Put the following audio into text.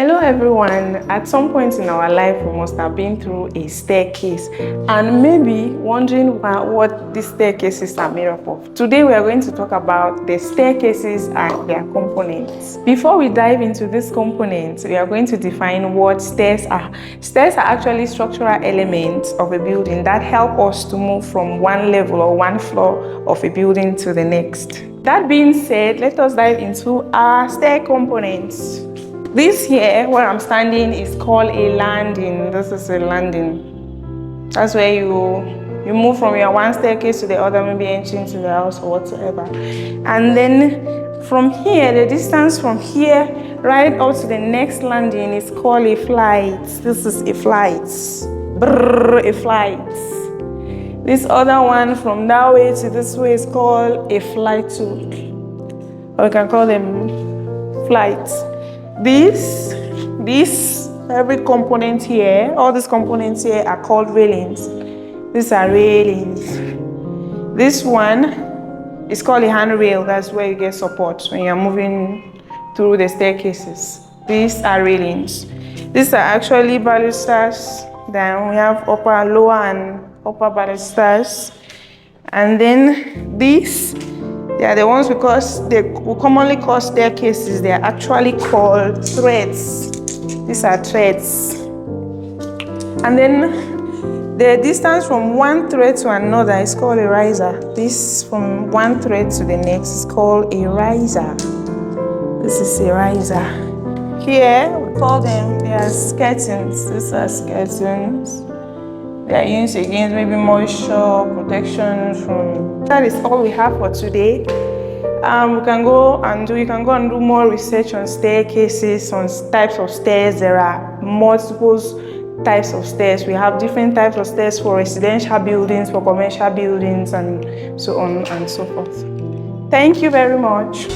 Hello everyone. At some point in our life we must have been through a staircase and maybe wondering what these staircases are made up of. Today we are going to talk about the staircases and their components. Before we dive into these components, we are going to define what stairs are. Stairs are actually structural elements of a building that help us to move from one level or one floor of a building to the next. That being said, let us dive into our stair components. This here, where I'm standing, is called a landing. This is a landing. That's where you move from your one staircase to the other, maybe entering to the house or whatsoever. And then from here, the distance from here right up to the next landing is called a flight. This is a flight. Brrr, a flight. This other one from that way to this way is called a flight too. Or we can call them flights. Every component here, all these components here are called railings. These are railings. This one is called a handrail. That's where you get support when you're moving through the staircases. These are railings. These are actually balusters. Then we have upper, lower, and upper balusters. And then these, they are the ones we commonly call staircases. They are actually called threads. These are threads. And then the distance from one thread to another is called a riser. This from one thread to the next is called a riser. This is a riser. Here we call them, they are skirtings. These are skirtings. They are used against maybe moisture, protection from. That is all we have for today. You can go and do more research on staircases, on types of stairs. There are multiple types of stairs. We have different types of stairs for residential buildings, for commercial buildings, and so on and so forth. Thank you very much.